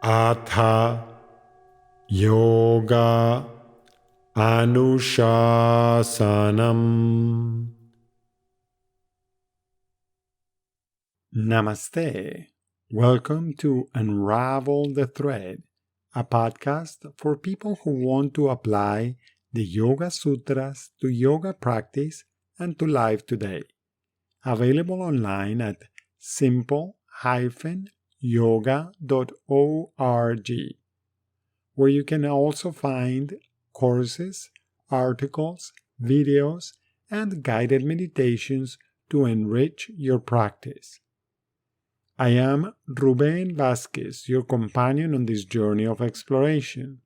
Atha Yoga Anushasanam. Namaste. Welcome to Unravel the Thread, a podcast for people who want to apply the Yoga Sutras to yoga practice and to life today. Available online at simple-yoga.org, where you can also find courses, articles, videos, and guided meditations to enrich your practice. I am Ruben Vázquez, your companion on this journey of exploration.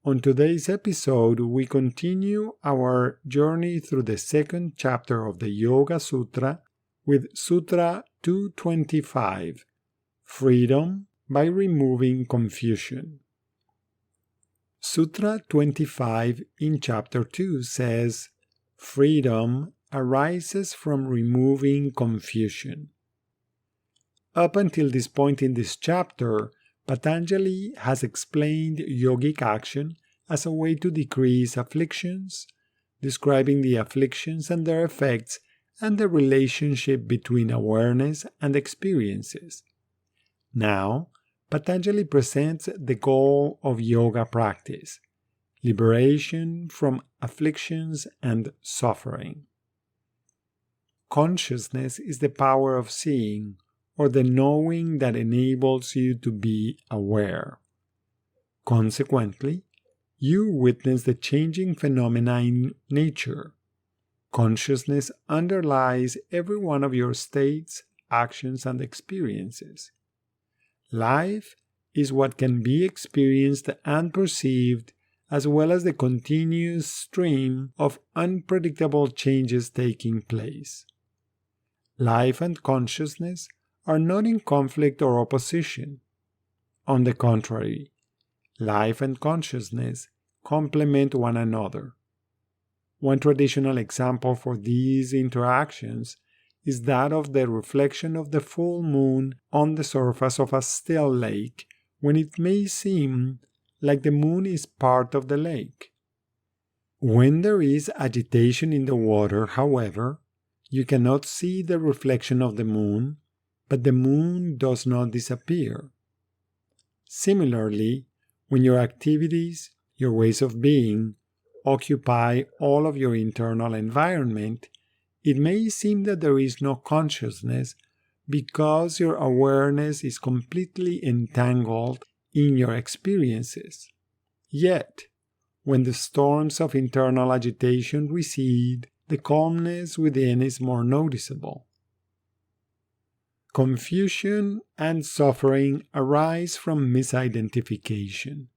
On today's episode, we continue our journey through the second chapter of the Yoga Sutra with Sutra 225, Freedom by Removing Confusion. Sutra 25 in Chapter 2 says, Freedom arises from removing confusion. Up until this point in this chapter, Patanjali has explained yogic action as a way to decrease afflictions, describing the afflictions and their effects and the relationship between awareness and experiences. Now, Patanjali presents the goal of yoga practice, liberation from afflictions and suffering. Consciousness is the power of seeing, or the knowing that enables you to be aware. Consequently, you witness the changing phenomena in nature. Consciousness underlies every one of your states, actions, and experiences. Life is what can be experienced and perceived, as well as the continuous stream of unpredictable changes taking place. Life and consciousness are not in conflict or opposition. On the contrary, life and consciousness complement one another. One traditional example for these interactions is that of the reflection of the full moon on the surface of a still lake, when it may seem like the moon is part of the lake. When there is agitation in the water, however, you cannot see the reflection of the moon, but the moon does not disappear. Similarly, when your activities, your ways of being, occupy all of your internal environment, it may seem that there is no consciousness because your awareness is completely entangled in your experiences. Yet, when the storms of internal agitation recede, the calmness within is more noticeable. Confusion and suffering arise from misidentification,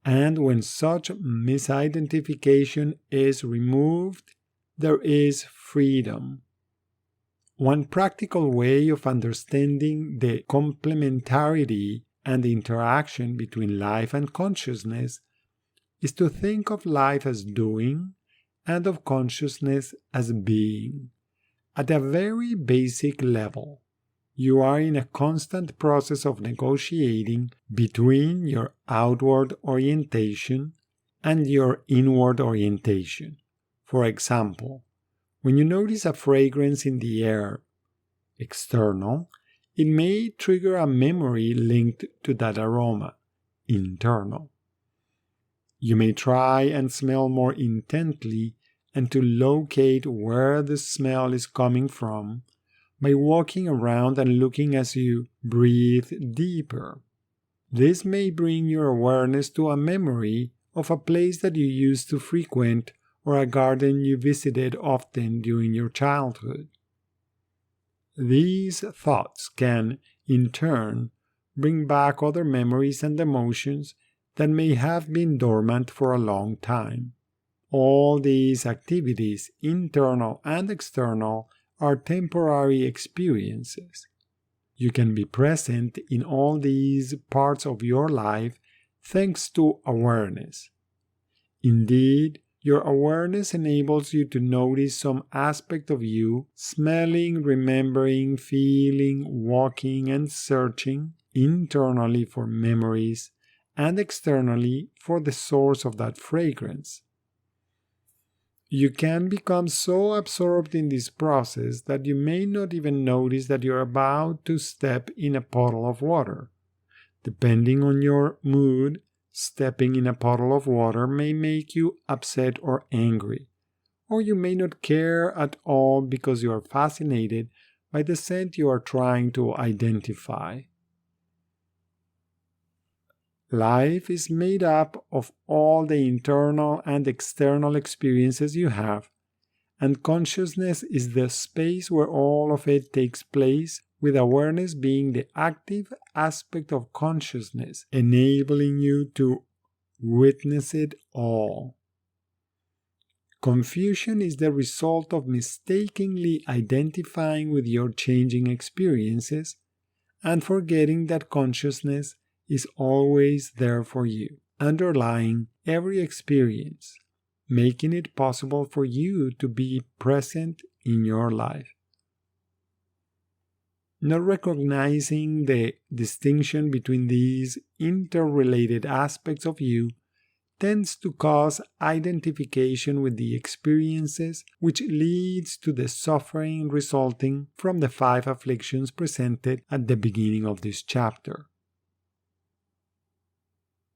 and when such misidentification is removed, there is freedom. One practical way of understanding the complementarity and the interaction between life and consciousness is to think of life as doing and of consciousness as being. At a very basic level, you are in a constant process of negotiating between your outward orientation and your inward orientation. For example, when you notice a fragrance in the air, external, it may trigger a memory linked to that aroma, internal. You may try and smell more intently and to locate where the smell is coming from by walking around and looking as you breathe deeper. This may bring your awareness to a memory of a place that you used to frequent or a garden you visited often during your childhood. These thoughts can, in turn, bring back other memories and emotions that may have been dormant for a long time. All these activities, internal and external, are temporary experiences. You can be present in all these parts of your life thanks to awareness. Indeed, your awareness enables you to notice some aspect of you, smelling, remembering, feeling, walking, and searching, internally for memories and externally for the source of that fragrance. You can become so absorbed in this process that you may not even notice that you're about to step in a puddle of water. Depending on your mood, stepping in a puddle of water may make you upset or angry, or you may not care at all because you are fascinated by the scent you are trying to identify. Life is made up of all the internal and external experiences you have, and consciousness is the space where all of it takes place, with awareness being the active aspect of consciousness, enabling you to witness it all. Confusion is the result of mistakenly identifying with your changing experiences and forgetting that consciousness is always there for you, underlying every experience, making it possible for you to be present in your life. Not recognizing the distinction between these interrelated aspects of you tends to cause identification with the experiences, which leads to the suffering resulting from the 5 afflictions presented at the beginning of this chapter.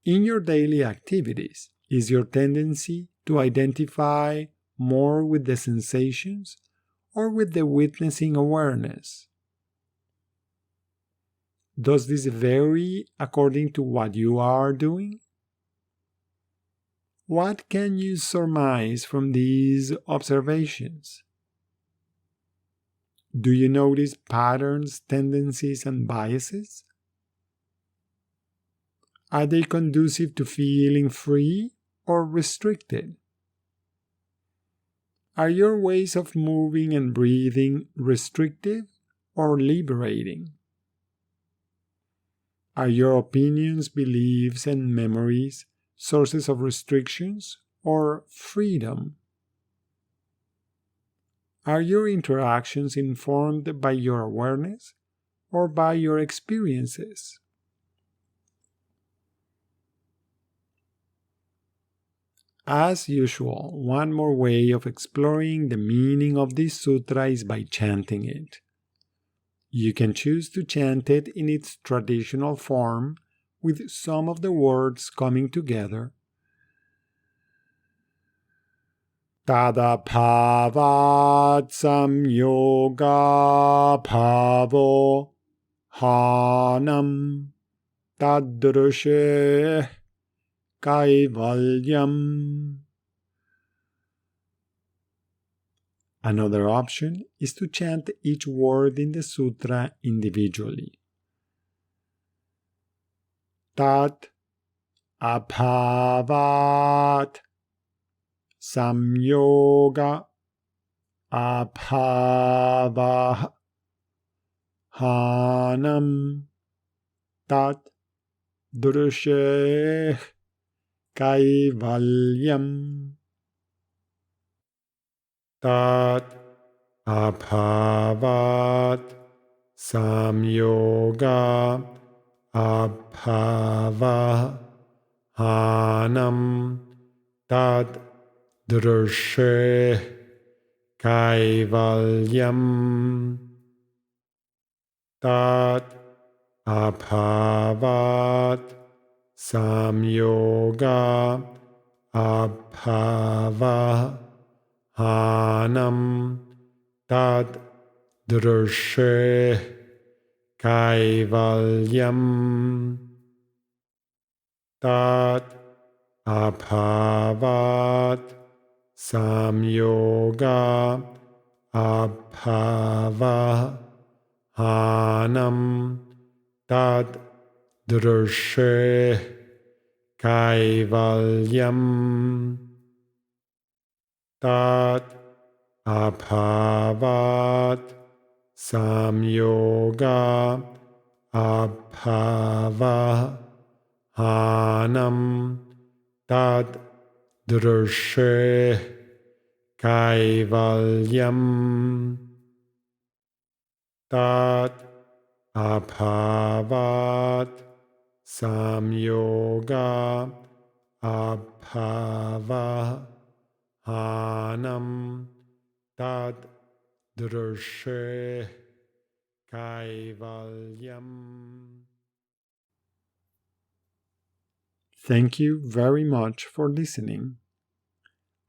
In your daily activities, is your tendency to identify more with the sensations or with the witnessing awareness? Does this vary according to what you are doing? What can you surmise from these observations? Do you notice patterns, tendencies, and biases? Are they conducive to feeling free or restricted? Are your ways of moving and breathing restrictive or liberating? Are your opinions, beliefs, and memories sources of restrictions or freedom? Are your interactions informed by your awareness or by your experiences? As usual, one more way of exploring the meaning of this sutra is by chanting it. You can choose to chant it in its traditional form, with some of the words coming together. Tada bhavat samyoga bhavo hanam tadrushe kaivalyam. Another option is to chant each word in the sutra individually. Tat abhavat samyoga abhava hanam tat drushe kaivalyam. Tat abhavat samyoga abhava hanam tad drushe kaivalyam. Tat abhavat samyoga abhava hanam tad drushe kaivalyam. Tat abhavat samyoga abhava hanam tad drushe kaivalyam. Tat abhavat samyoga abhava hanam tad drushe kaivalyam. Tat Abhavat samyoga abhava hanam tad drishe kaivalyam. Thank you very much for listening.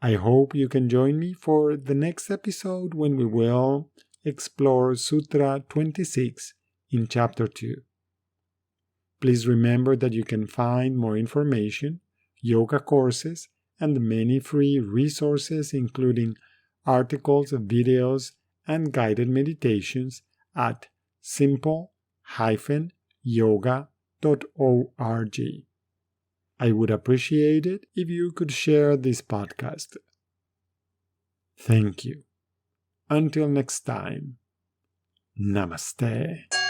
I hope you can join me for the next episode when we will explore Sutra 26 in Chapter 2. Please remember that you can find more information, yoga courses, and many free resources, including articles, videos, and guided meditations at simple-yoga.org. I would appreciate it if you could share this podcast. Thank you. Until next time, Namaste.